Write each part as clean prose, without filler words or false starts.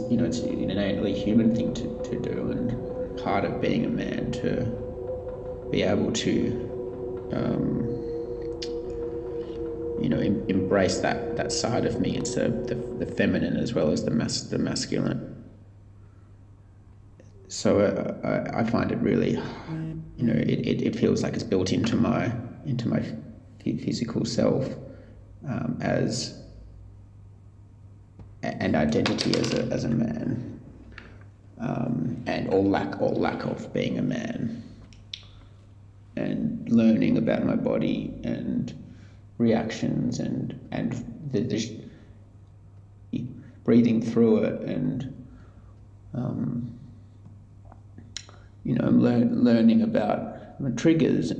it's an innately human thing to do, and part of being a man to be able to embrace that side of me. It's the feminine as well as the masculine. So I find it really, it feels like it's built into my physical self as an identity as a man, and or lack of being a man, and learning about my body and reactions and the breathing through it, and I'm learning about my triggers.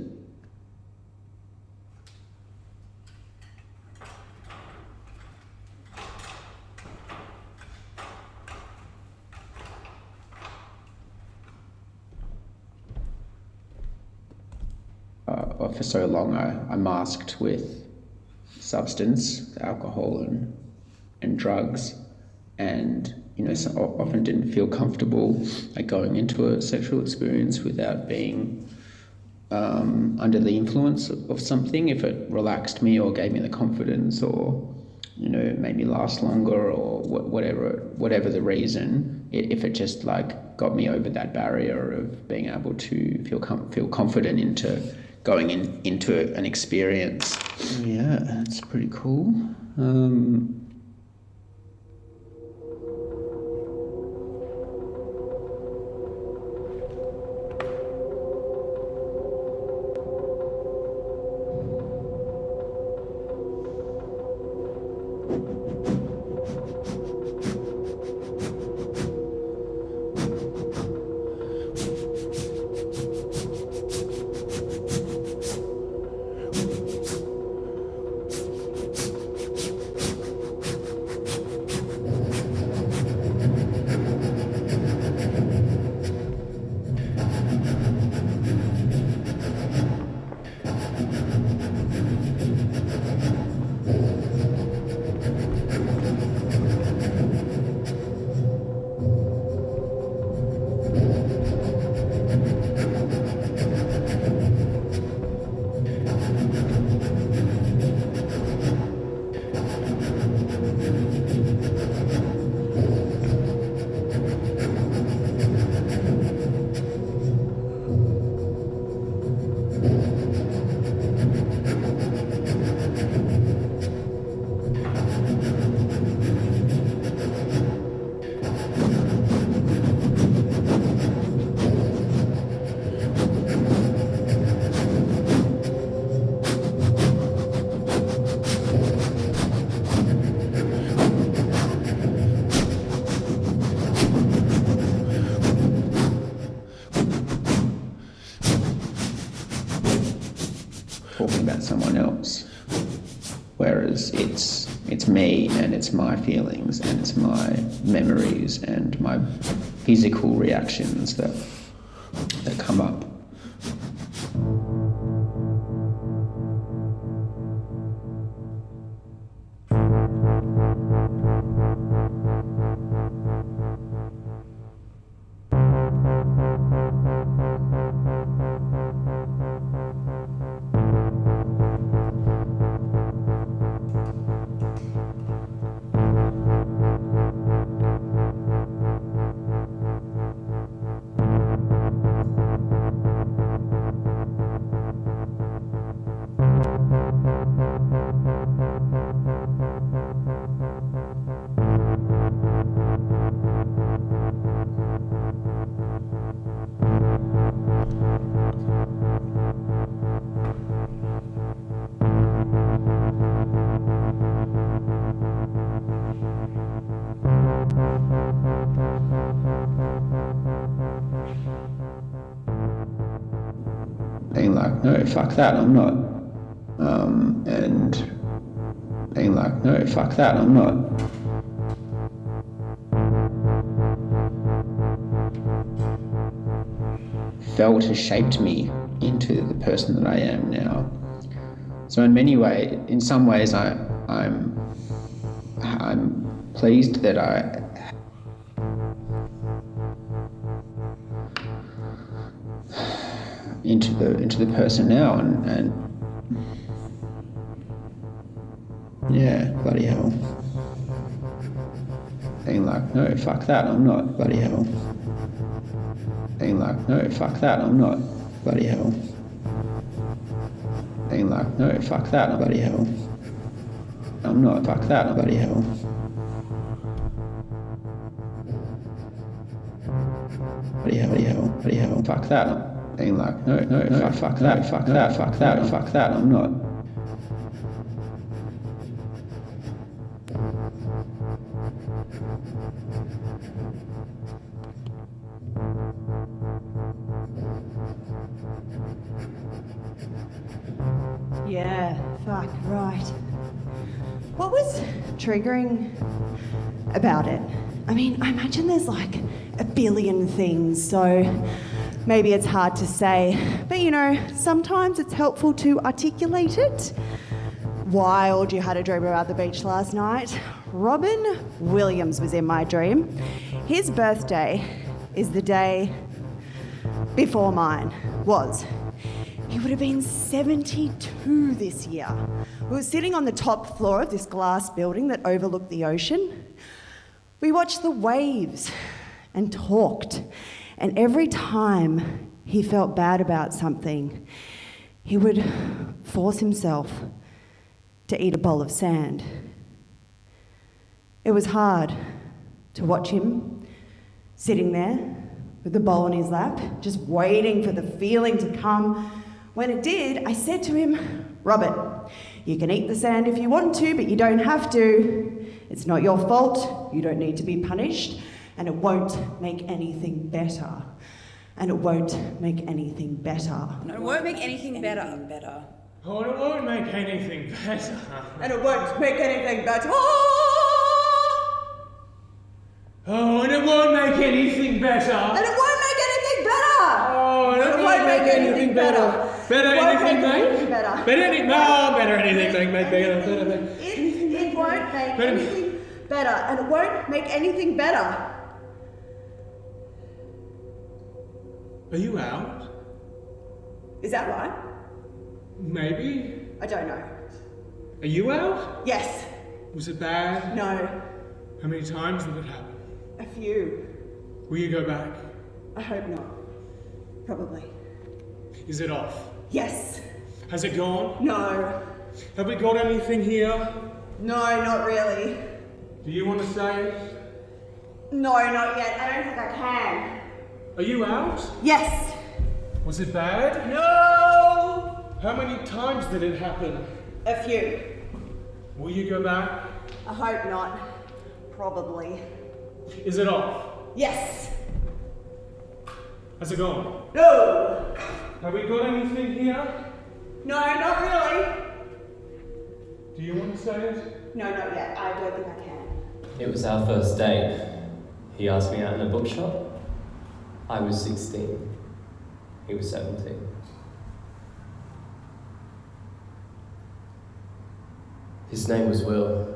For so long I masked with substance, alcohol and drugs, and so often didn't feel comfortable going into a sexual experience without being under the influence of something. If it relaxed me or gave me the confidence, or made me last longer, or whatever the reason, if it just got me over that barrier of being able to feel confident into going into an experience. Yeah, that's pretty cool. Talking about someone else, whereas it's me, and it's my feelings, and it's my memories and my physical reactions that come up. Being like, no, fuck that, I'm not. And being like, no, fuck that, I'm not. Felt has shaped me into the person that I am now. So in some ways, I'm pleased that I into the person now, and yeah, bloody hell. Being like, no, fuck that, I'm not, bloody hell. Being like, no, fuck that, I'm not, bloody hell. Being like, no, fuck that, bloody hell. I'm not, fuck that, bloody hell. Bloody hell, bloody hell, bloody hell, fuck that. Being like, no, fuck that, fuck that, fuck that, fuck that, I'm not. Yeah, fuck, right. What was triggering about it? I mean, I imagine there's like a billion things, so maybe it's hard to say. But you know, sometimes it's helpful to articulate it. Wild, you had a dream about the beach last night. Robin Williams was in my dream. His birthday is the day before mine was. He would have been 72 this year. We were sitting on the top floor of this glass building that overlooked the ocean. We watched the waves and talked. And every time he felt bad about something, he would force himself to eat a bowl of sand. It was hard to watch him sitting there with the bowl in his lap, just waiting for the feeling to come. When it did, I said to him, Robert, you can eat the sand if you want to, but you don't have to. It's not your fault. You don't need to be punished, and it won't make anything better. And it won't make anything better. No, it won't make anything better. Oh, and it won't make anything better. And it won't make anything better. Oh, and it won't make anything better. And it won't make anything better. Oh, and it won't make anything better. Better anything, mate? Better anything, no, better anything, make better. It won't make anything better. And it won't make anything better. Are you out? Is that right? Maybe. I don't know. Are you out? Yes. Was it bad? No. How many times did it happen? A few. Will you go back? I hope not. Probably. Is it off? Yes. Has it gone? No. Have we got anything here? No, not really. Do you want to say it? No, not yet. I don't think I can. Are you out? Yes. Was it bad? No. How many times did it happen? A few. Will you go back? I hope not. Probably. Is it off? Yes. Has it gone? No. Have we got anything here? No, not really. Do you want to say it? No, not yet. I don't think I can. It was our first date. He asked me out in a bookshop. I was 16. He was 17. His name was Will.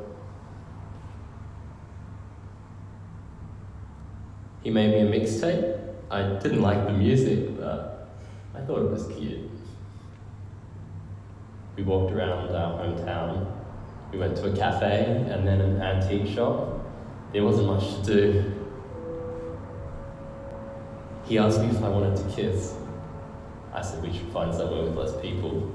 He made me a mixtape. I didn't like the music, but I thought it was cute. We walked around our hometown. We went to a cafe and then an antique shop. There wasn't much to do. He asked me if I wanted to kiss. I said we should find somewhere with less people.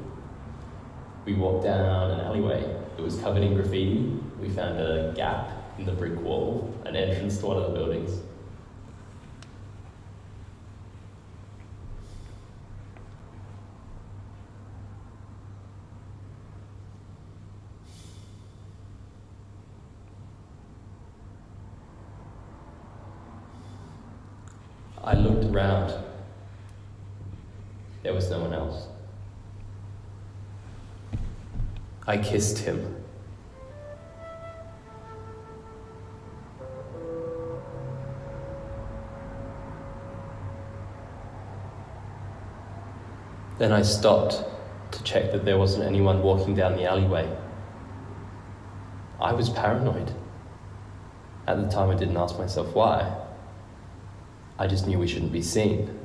We walked down an alleyway. It was covered in graffiti. We found a gap in the brick wall, an entrance to one of the buildings. I looked around. There was no one else. I kissed him. Then I stopped to check that there wasn't anyone walking down the alleyway. I was paranoid. At the time I didn't ask myself why. I just knew we shouldn't be seen.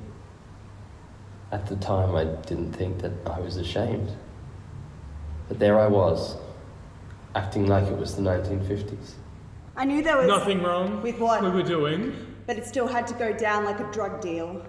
At the time, I didn't think that I was ashamed. But there I was, acting like it was the 1950s. I knew there was... Nothing wrong with what we were doing. But it still had to go down like a drug deal.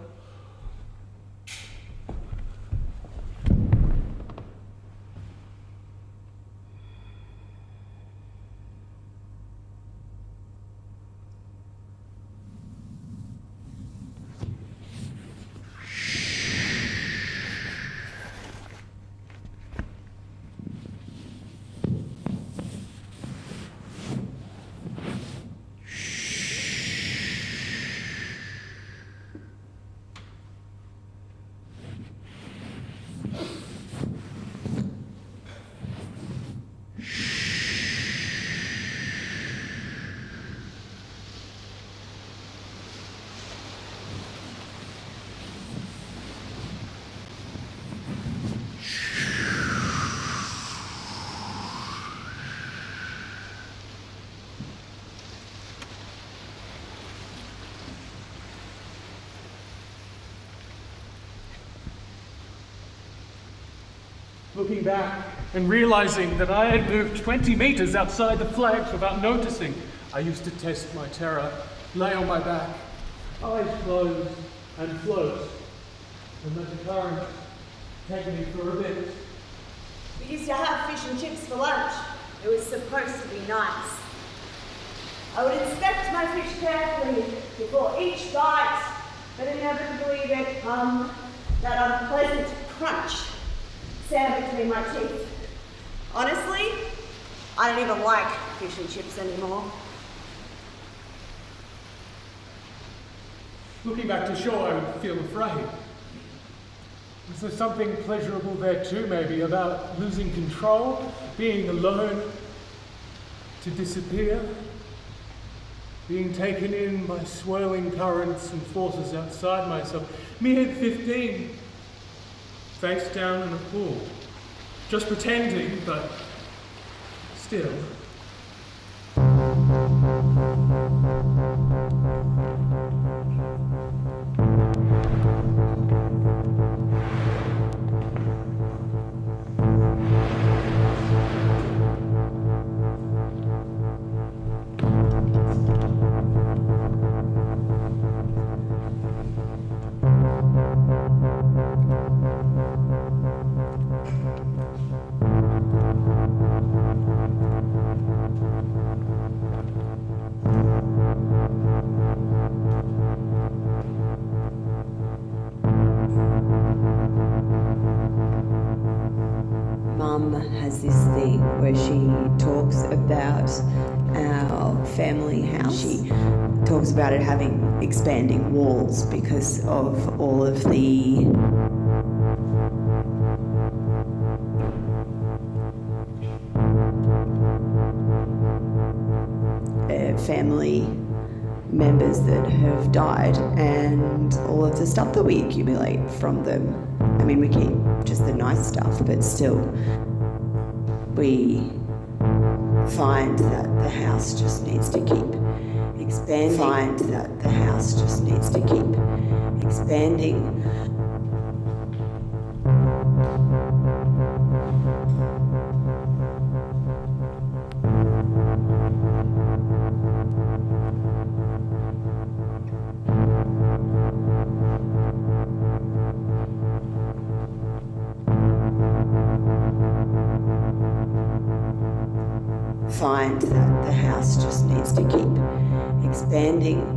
Looking back and realizing that I had moved 20 meters outside the flags without noticing, I used to test my terror, lay on my back, eyes closed, and float, and let the current take me for a bit. We used to have fish and chips for lunch. It was supposed to be nice. I would inspect my fish carefully before each bite, but inevitably there'd come that unpleasant crunch sound between my teeth. Honestly, I don't even like fish and chips anymore. Looking back to shore, I would feel afraid. Was there something pleasurable there too, maybe, about losing control, being alone, to disappear, being taken in by swirling currents and forces outside myself? Me at 15, face down in a pool, just pretending, but still. Mum has this thing where she talks about our family house. She talks about it having expanding walls because of all of the family members that have died and all of the stuff that we accumulate from them. I mean, we keep just the nice stuff, but still we find that the house just needs to keep expanding. Find that the house just needs to keep expanding. Find that the house just needs to keep expanding.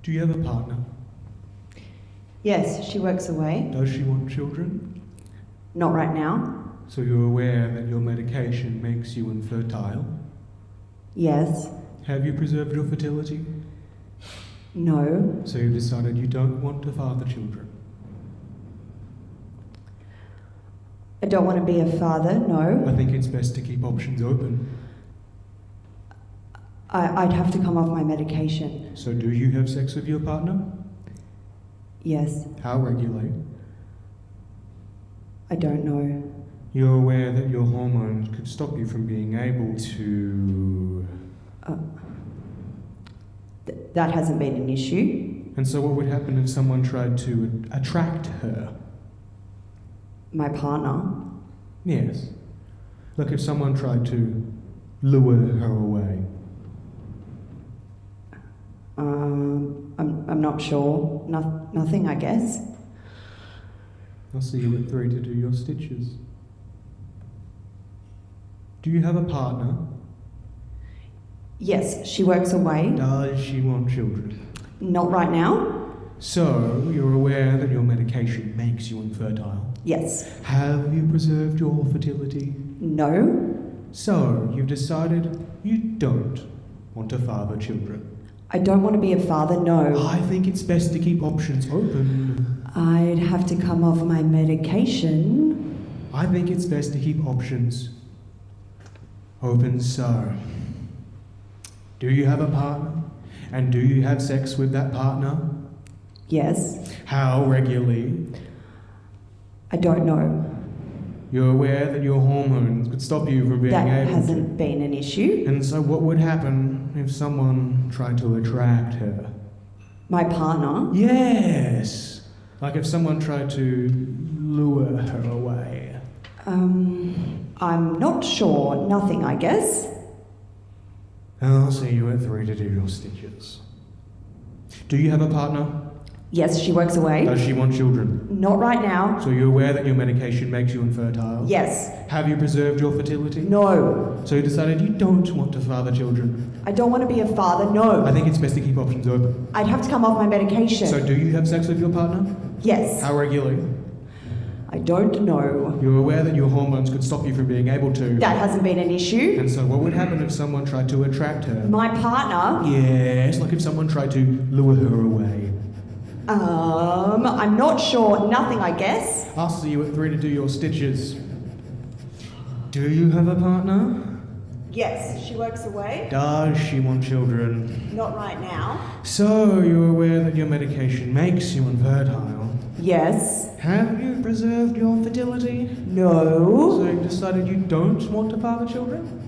Do you have a partner? Yes, she works away. Does she want children? Not right now. So you're aware that your medication makes you infertile? Yes. Have you preserved your fertility? No. So you've decided you don't want to father children? I don't want to be a father, no. I think it's best to keep options open. I'd have to come off my medication. So do you have sex with your partner? Yes. How regularly? I don't know. You're aware that your hormones could stop you from being able to... That hasn't been an issue. And so what would happen if someone tried to attract her? My partner. Yes. Like if someone tried to lure her away. I'm not sure. Nothing, I guess. I'll see you at 3 to do your stitches. Do you have a partner? Yes, she works away. Does she want children? Not right now. So, you're aware that your medication makes you infertile? Yes. Have you preserved your fertility? No. So, you've decided you don't want to father children? I don't want to be a father, no. I think it's best to keep options open. I'd have to come off my medication. I think it's best to keep options open. So, do you have a partner? And do you have sex with that partner? Yes. How regularly? I don't know. You're aware that your hormones could stop you from being That able hasn't been an issue. to. And so what would happen if someone tried to attract her? My partner. Yes! Like if someone tried to lure her away. I'm not sure. Nothing, I guess. I'll see you at 3 to do your stitches. Do you have a partner? Yes, she works away. Does she want children? Not right now. So you're aware that your medication makes you infertile? Yes. Have you preserved your fertility? No. So you decided you don't want to father children? I don't want to be a father, no. I think it's best to keep options open. I'd have to come off my medication. So do you have sex with your partner? Yes. How regularly? I don't know. You're aware that your hormones could stop you from being able to. That hasn't been an issue. And so what would happen if someone tried to attract her? My partner. Yes, like if someone tried to lure her away. I'm not sure. Nothing, I guess. I'll see you at 3 to do your stitches. Do you have a partner? Yes, she works away. Does she want children? Not right now. So you're aware that your medication makes you infertile? Yes. Have you preserved your fertility? No. So you've decided you don't want to father children?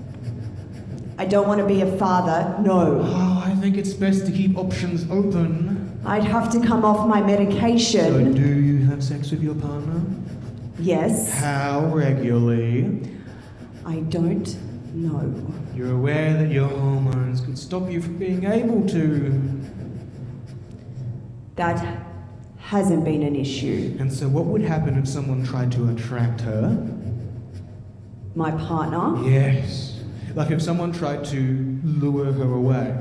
I don't want to be a father, no. Oh, I think it's best to keep options open. I'd have to come off my So medication. do you have sex with your partner? Yes. How regularly? I don't know. You're aware that your hormones could stop you from being able to. That hasn't been an issue. And so what would happen if someone tried to attract her? My partner. Yes. Like if someone tried to lure her away.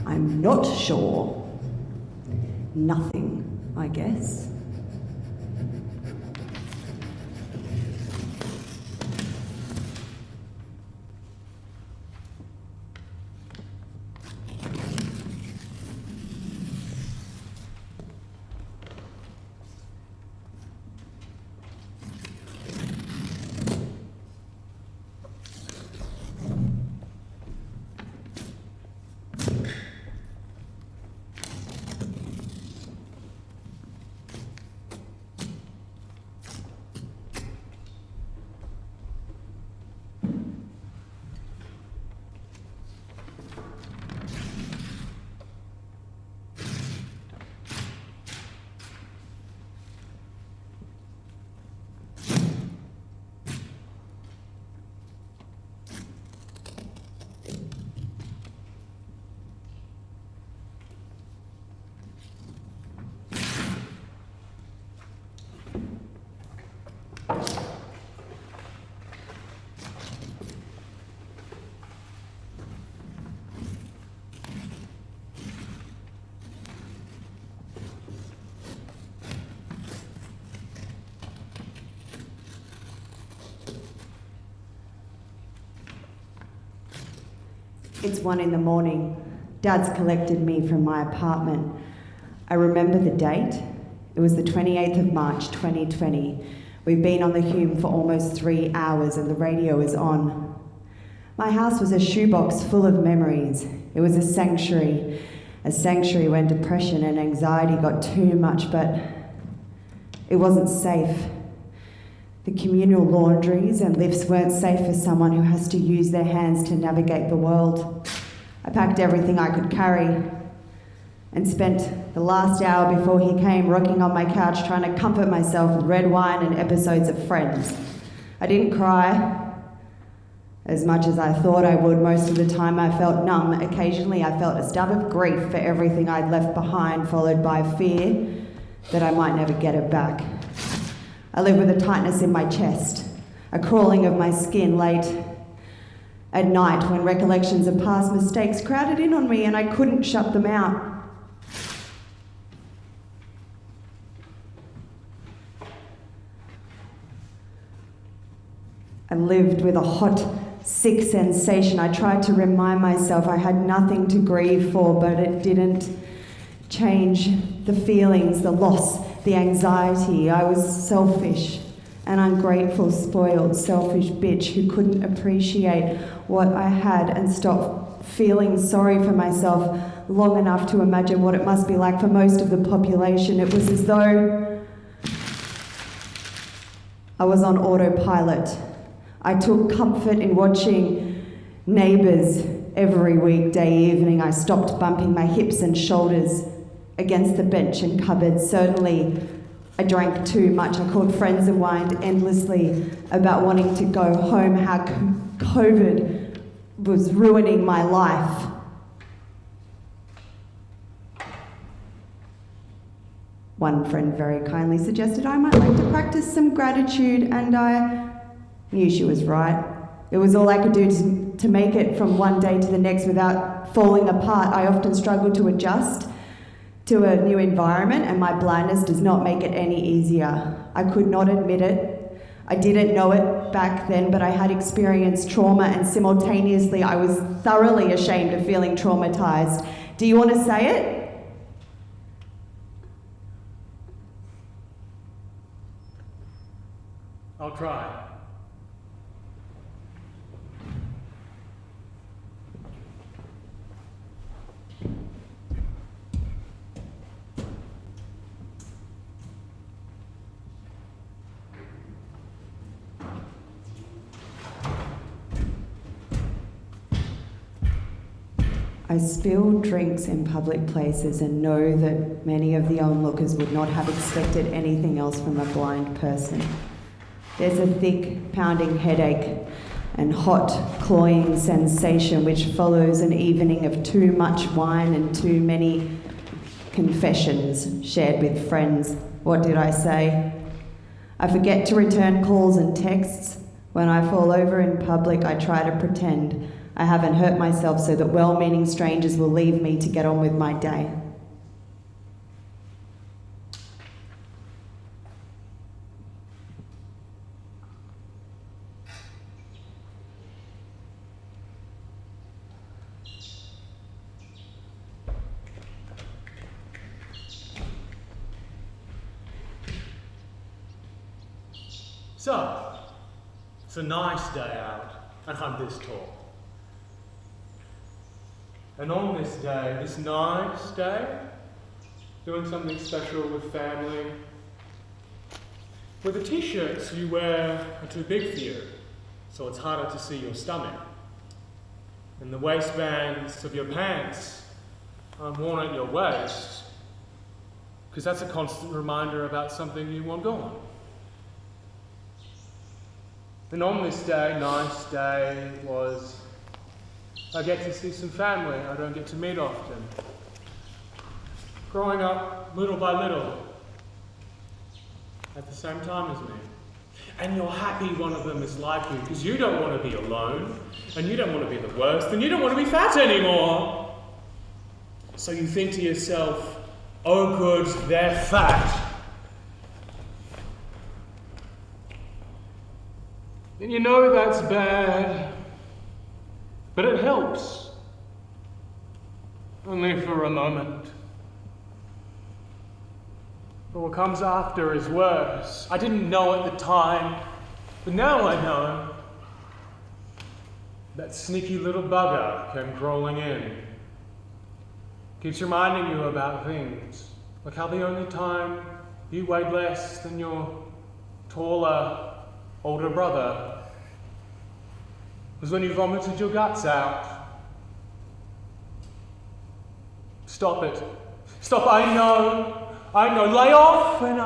I'm not sure. Nothing, I guess. It's 1 a.m. Dad's collected me from my apartment. I remember the date. It was the 28th of March, 2020. We've been on the Hume for almost 3 hours and the radio is on. My house was a shoebox full of memories. It was a sanctuary when depression and anxiety got too much, but it wasn't safe. The communal laundries and lifts weren't safe for someone who has to use their hands to navigate the world. I packed everything I could carry and spent the last hour before he came rocking on my couch trying to comfort myself with red wine and episodes of Friends. I didn't cry as much as I thought I would. Most of the time I felt numb. Occasionally I felt a stab of grief for everything I'd left behind, followed by fear that I might never get it back. I lived with a tightness in my chest, a crawling of my skin late at night when recollections of past mistakes crowded in on me and I couldn't shut them out. I lived with a hot, sick sensation. I tried to remind myself I had nothing to grieve for, but it didn't change the feelings, the loss, the anxiety. I was selfish, an ungrateful, spoiled, selfish bitch who couldn't appreciate what I had and stop feeling sorry for myself long enough to imagine what it must be like for most of the population. It was as though I was on autopilot. I took comfort in watching Neighbours every weekday evening. I stopped bumping my hips and shoulders against the bench and cupboard. Certainly, I drank too much. I called friends and whined endlessly about wanting to go home, how COVID was ruining my life. One friend very kindly suggested I might like to practice some gratitude, and I knew she was right. It was all I could do to make it from one day to the next without falling apart. I often struggled to adjust to a new environment, and my blindness does not make it any easier. I could not admit it. I didn't know it back then, but I had experienced trauma, and simultaneously I was thoroughly ashamed of feeling traumatized. Do you want to say it? I'll try. I spill drinks in public places and know that many of the onlookers would not have expected anything else from a blind person. There's a thick, pounding headache and hot, cloying sensation which follows an evening of too much wine and too many confessions shared with friends. What did I say? I forget to return calls and texts. When I fall over in public, I try to pretend I haven't hurt myself so that well-meaning strangers will leave me to get on with my day. So, it's a nice day out, and I'm this tall. And on this day, this nice day, doing something special with family, where the t-shirts you wear are too big for you, so it's harder to see your stomach. And the waistbands of your pants aren't worn at your waist, because that's a constant reminder about something you want gone. And on this day, nice day, was I get to see some family I don't get to meet often. Growing up little by little, at the same time as me. And you're happy one of them is like you, because you don't want to be alone, and you don't want to be the worst, and you don't want to be fat anymore. So you think to yourself, oh good, they're fat. And you know that's bad, but it helps. only for a moment. But what comes after is worse. I didn't know at the time, but now I know. That sneaky little bugger came crawling in. Keeps reminding you about things, like how the only time you weighed less than your taller, older brother was when you vomited your guts out. Stop it. Stop, I know, lay off, and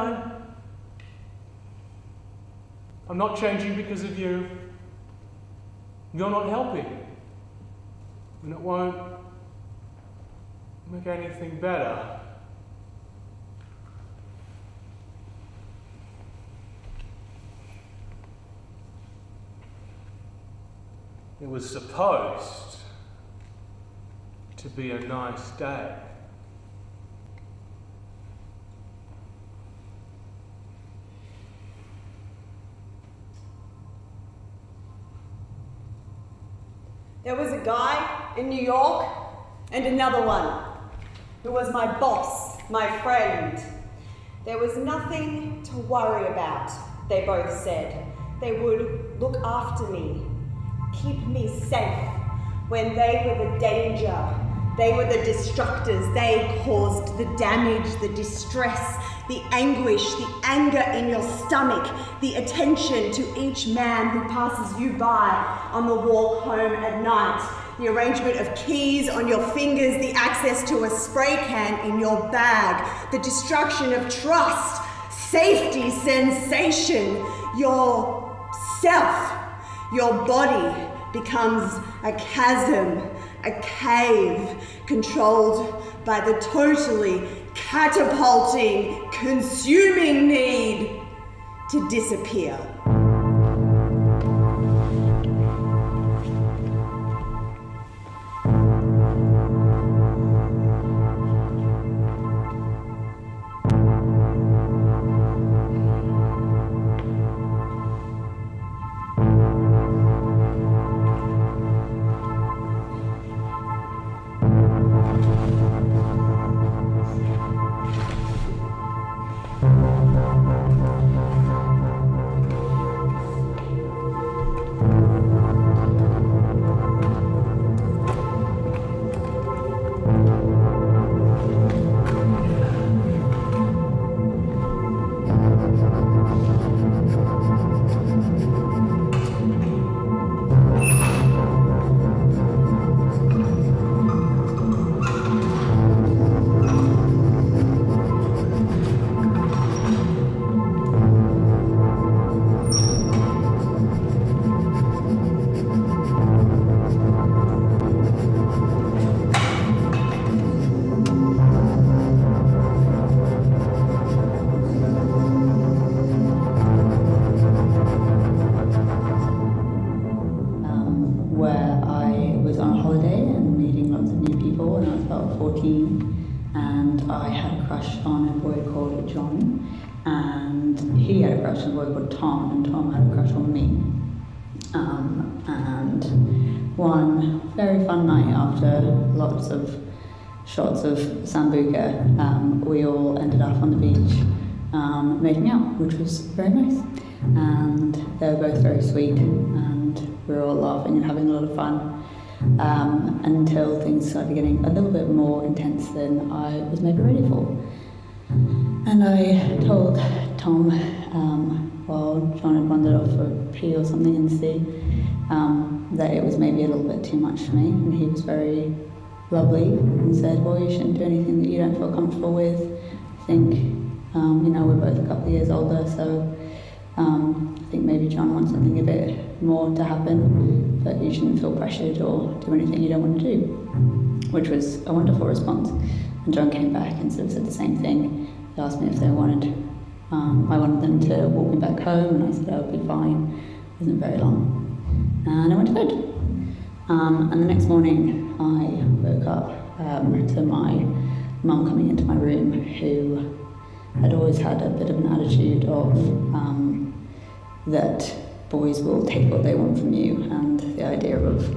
I'm not changing because of you. You're not helping, and it won't make anything better. It was supposed to be a nice day. There was a guy in New York and another one who was my boss, my friend. There was nothing to worry about, they both said. They would look after me, keep me safe when they were the danger. They were the destructors. They caused the damage, the distress, the anguish, the anger in your stomach, the attention to each man who passes you by on the walk home at night, the arrangement of keys on your fingers, the access to a spray can in your bag, the destruction of trust, safety, sensation, yourself, your body becomes a chasm, a cave, controlled by the totally catapulting, consuming need to disappear. One very fun night after lots of shots of Sambuca, we all ended up on the beach making out, which was very nice. And they were both very sweet, and we were all laughing and having a lot of fun until things started getting a little bit more intense than I was maybe ready for. And I told Tom, while John had wandered off for a pee or something in the sea, that it was maybe a little bit too much for me, and he was very lovely and said, well, you shouldn't do anything that you don't feel comfortable with. I think, we're both a couple of years older, so I think maybe John wants something a bit more to happen, but you shouldn't feel pressured or do anything you don't want to do, which was a wonderful response. And John came back and sort of said the same thing. They asked me if they wanted, I wanted them to walk me back home, and I said I would be fine. It wasn't very long. And I went to bed. And the next morning I woke up to my mum coming into my room, who had always had a bit of an attitude of that boys will take what they want from you, and the idea of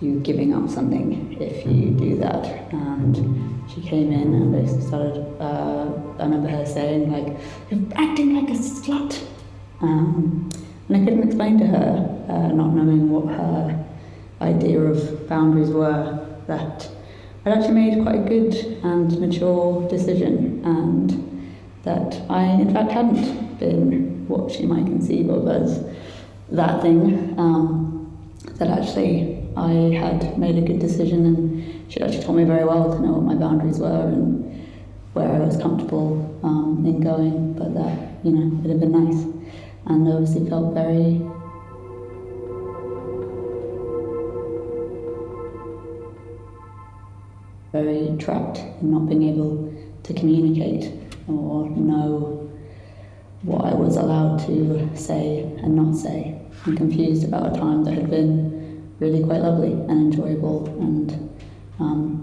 you giving up something if you do that. And she came in and basically started, I remember her saying, like, "You're acting like a slut." And I couldn't explain to her, not knowing what her idea of boundaries were, that I'd actually made quite a good and mature decision, and that I in fact hadn't been what she might conceive of as that thing, that actually I had made a good decision, and she actually told me very well to know what my boundaries were and where I was comfortable in going, but that, you know, it had been nice. And I obviously felt very trapped in not being able to communicate or know what I was allowed to say and not say, and confused about a time that had been really quite lovely and enjoyable, and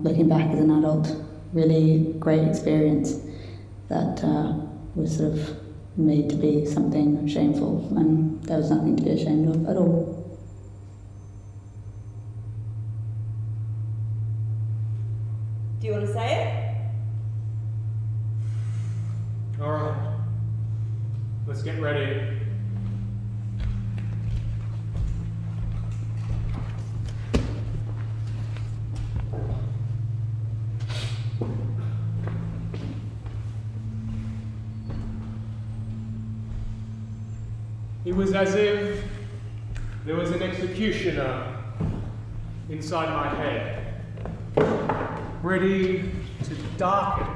looking back as an adult, really great experience that was sort of made to be something shameful, and there was nothing to be ashamed of at all. Do you want to say it? All right. Let's get ready. It was as if there was an executioner inside my head, ready to darken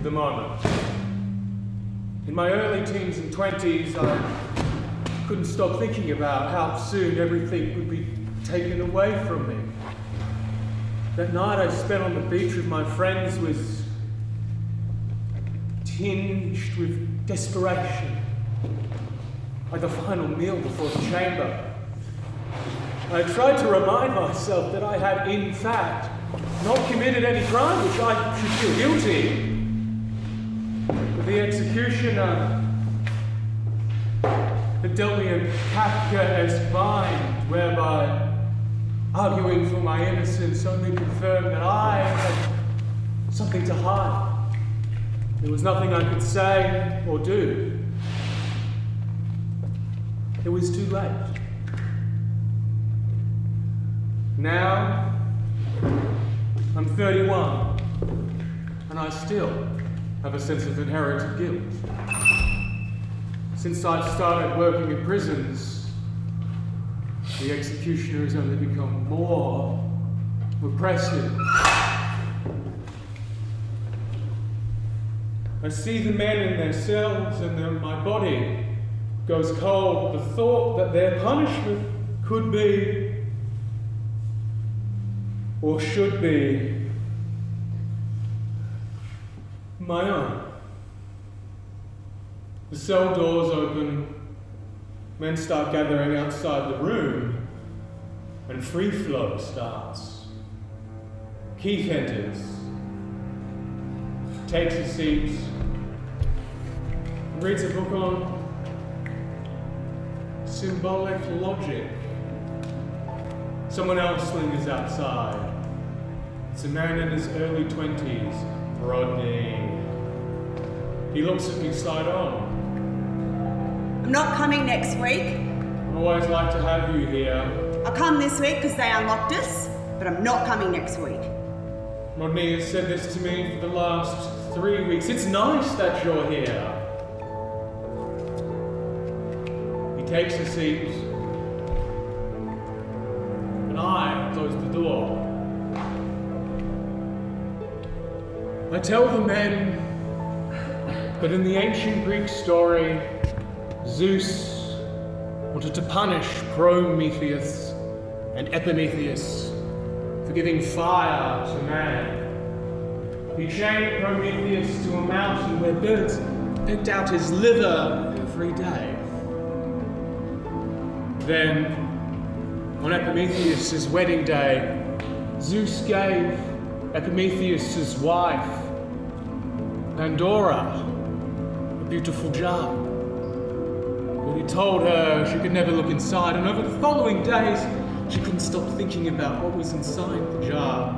the moment. In my early teens and 20s, I couldn't stop thinking about how soon everything would be taken away from me. That night I spent on the beach with my friends was tinged with desperation, like the final meal before the chamber. I tried to remind myself that I had, in fact, not committed any crime which I should feel guilty. But the executioner had dealt me a Kafkaesque mind, whereby arguing for my innocence only confirmed that I had something to hide. There was nothing I could say or do. It was too late. Now, I'm 31, and I still have a sense of inherited guilt. Since I've started working in prisons, the executioner has only become more repressive. I see the men in their cells, and then my body goes cold at the thought that their punishment could be, or should be, my own. The cell doors open, men start gathering outside the room, and free flow starts. Keith enters, takes a seat, reads a book on symbolic logic. Someone else lingers outside. It's a man in his early 20s, Rodney. He looks at me side on. I'm not coming next week. I always like to have you here. I'll come this week because they unlocked us, but I'm not coming next week. Rodney has said this to me for the last 3 weeks. It's nice that you're here. He takes a seat, and I close the door. I tell the men that in the ancient Greek story, Zeus wanted to punish Prometheus and Epimetheus for giving fire to man. He chained Prometheus to a mountain where birds picked out his liver every day. Then, on Epimetheus' wedding day, Zeus gave Epimetheus' wife, Pandora, a beautiful jar. But he told her she could never look inside, and over the following days, She couldn't stop thinking about what was inside the jar.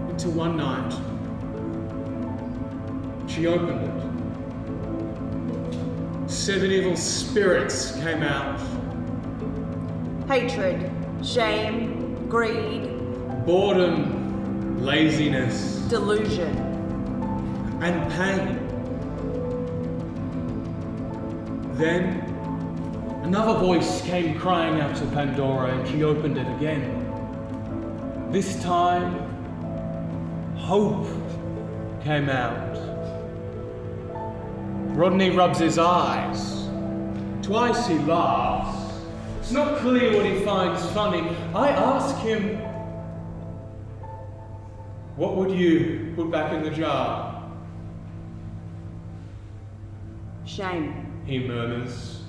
Until one night, she opened it. 7 evil spirits came out. Hatred, shame, greed, Boredom, laziness, delusion. and pain. Then, another voice came crying out to Pandora, and she opened it again. This time, hope came out. Rodney rubs his eyes. Twice he laughs. It's not clear what he finds funny. I ask him, what would you put back in the jar? Shame. He murmurs.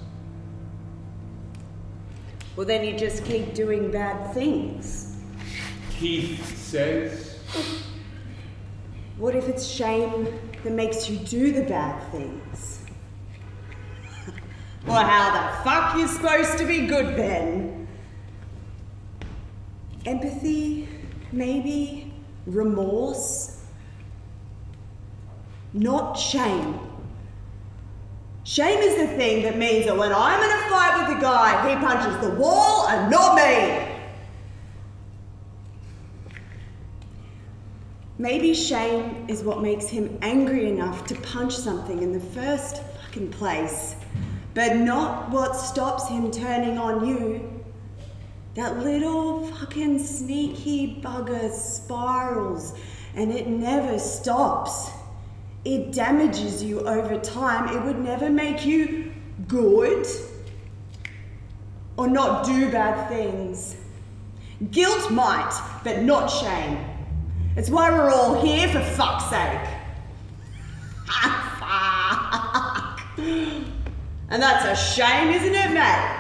Well, then you just keep doing bad things. Keith says. What if it's shame that makes you do the bad things? Well, how the fuck you supposed to be good then? Empathy, maybe? Remorse? Not shame. Shame is the thing that means that when I'm in a fight with the guy, he punches the wall and not me. Maybe shame is what makes him angry enough to punch something in the first fucking place, but not what stops him turning on you. That little fucking sneaky bugger spirals and it never stops. It damages you over time. It would never make you good or not do bad things. Guilt might, but not shame. It's why we're all here, for fuck's sake. Fuck. And that's a shame, isn't it, mate?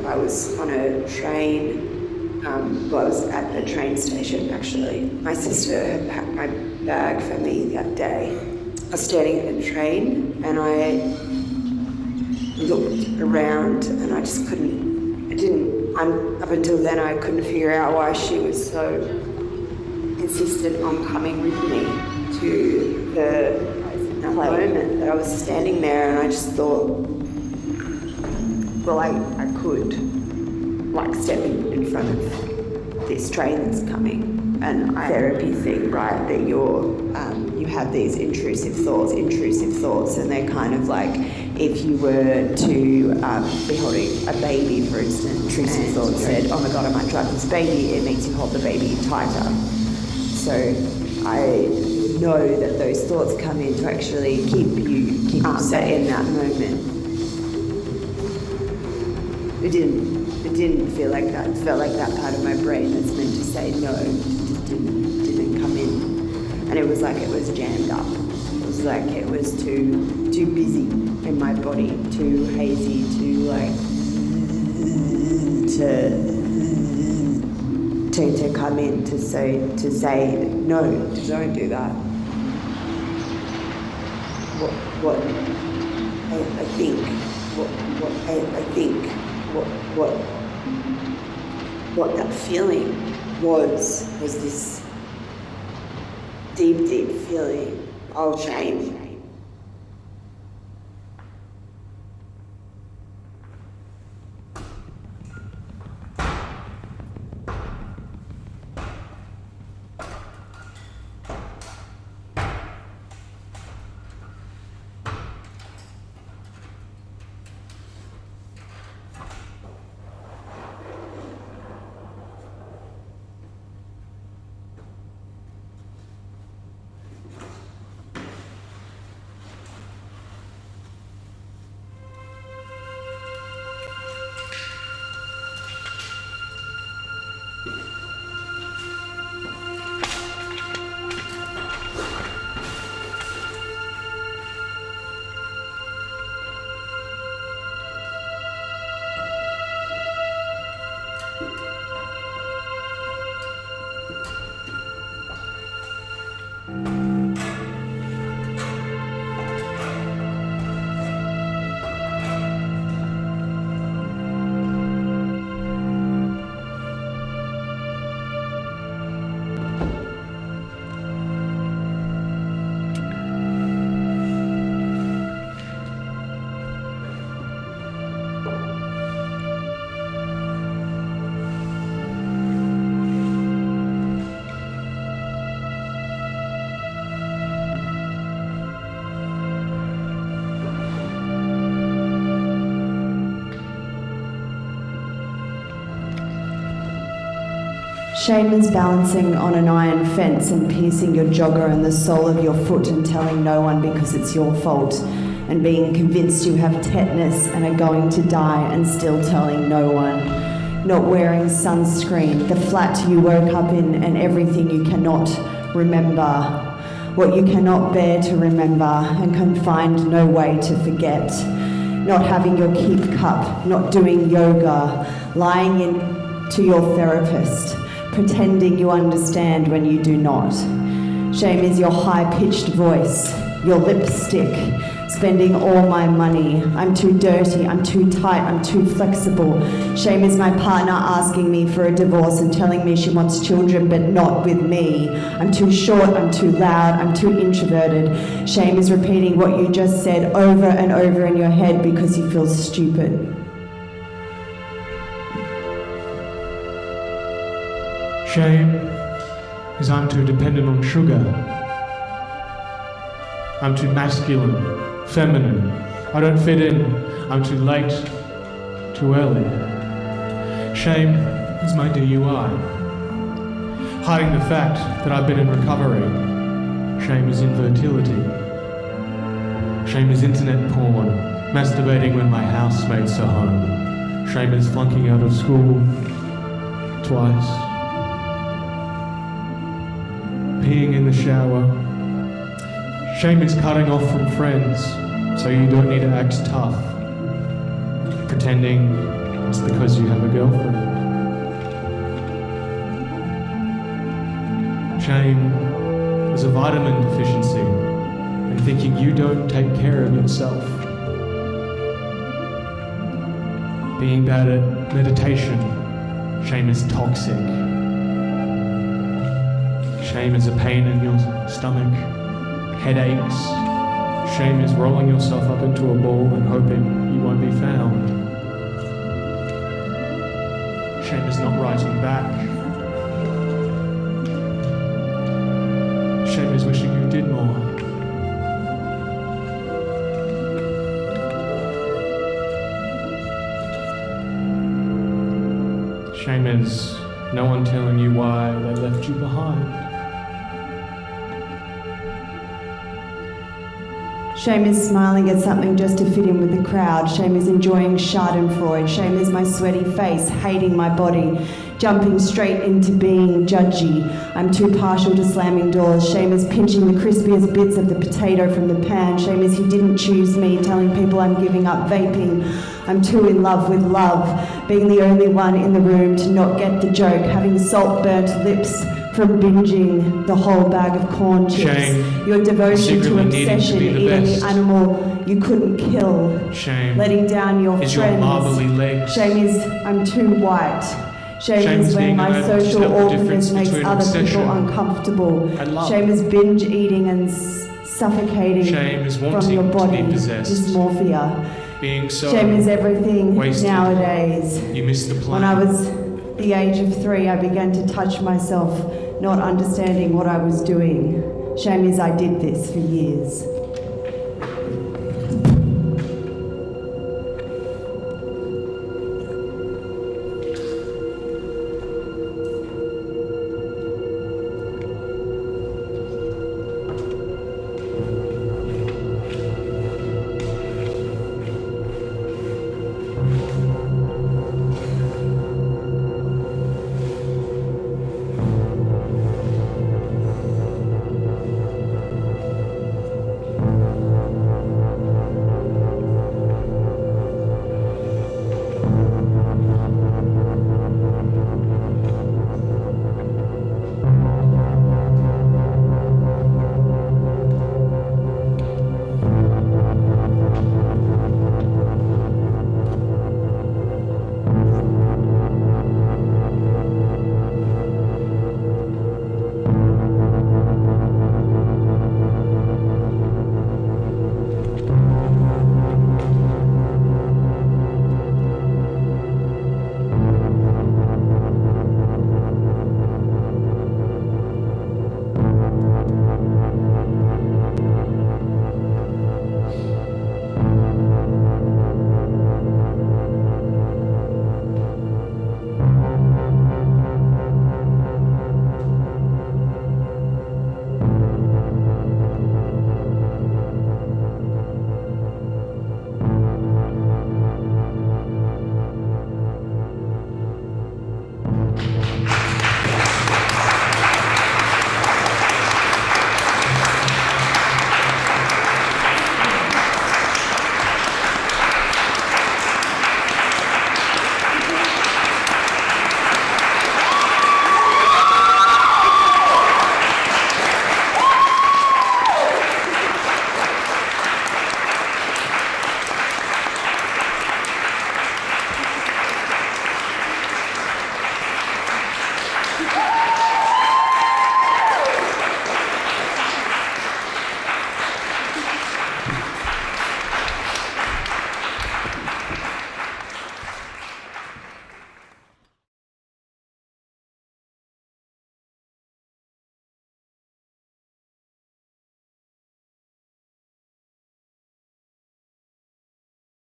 I was on a train, I was at a train station actually. My sister had packed my bag for me that day. I was standing at the train and I looked around and I just up until then I couldn't figure out why she was so insistent on coming with me to the moment that I was standing there, and I just thought, well, I could step in front of this train that's coming, and therapy thing, right, that you have these intrusive thoughts, and they're kind of like, if you were to be holding a baby, for instance, intrusive thoughts said, oh my god, I might drive this baby, it makes you hold the baby tighter. So I know that those thoughts come in to actually keep you safe in that moment. It didn't feel like that. It felt like that part of my brain that's meant to say no just didn't come in, and it was like it was jammed up. It was like it was too busy in my body, too hazy, to come in to say no, don't do that. What that feeling was this deep feeling of shame. Shame is balancing on an iron fence and piercing your jogger and the sole of your foot and telling no one because it's your fault, and being convinced you have tetanus and are going to die and still telling no one. Not wearing sunscreen, the flat you woke up in, and everything you cannot remember, what you cannot bear to remember and can find no way to forget. Not having your keep cup, not doing yoga, lying to your therapist, pretending you understand when you do not. Shame is your high-pitched voice, your lipstick, spending all my money. I'm too dirty, I'm too tight, I'm too flexible. Shame is my partner asking me for a divorce and telling me she wants children but not with me. I'm too short, I'm too loud, I'm too introverted. Shame is repeating what you just said over and over in your head because you feel stupid. Shame is I'm too dependent on sugar. I'm too masculine, feminine. I don't fit in. I'm too late, too early. Shame is my DUI. Hiding the fact that I've been in recovery. Shame is infertility. Shame is internet porn. Masturbating when my housemates are home. Shame is flunking out of school twice. Peeing in the shower. Shame is cutting off from friends so you don't need to act tough, pretending it's because you have a girlfriend. Shame is a vitamin deficiency and thinking you don't take care of yourself. Being bad at meditation. Shame is toxic. Shame is a pain in your stomach, headaches. Shame is rolling yourself up into a ball and hoping you won't be found. Shame is not writing back. Shame is wishing you did more. Shame is no one telling you why they left you behind. Shame is smiling at something just to fit in with the crowd. Shame is enjoying Schadenfreude. Shame is my sweaty face, hating my body, jumping straight into being judgy. I'm too partial to slamming doors. Shame is pinching the crispiest bits of the potato from the pan. Shame is he didn't choose me, telling people I'm giving up vaping. I'm too in love with love, being the only one in the room to not get the joke, having salt-burnt lips from binging the whole bag of corn chips. Shame. Your devotion to Secretly obsession, needing to be the eating best. the animal you couldn't kill. Shame Letting down your is friends. your marbly legs. Shame is I'm too white. Shame is when being my unable to social tell the awkwardness difference makes between other obsession people uncomfortable. and love. Shame is binge eating and suffocating Shame is from wanting your body. to be possessed. Dysmorphia. Being so Shame is everything wasted. nowadays. You missed the When plane. I was the age of 3, I began to touch myself, not understanding what I was doing. Shame is I did this for years.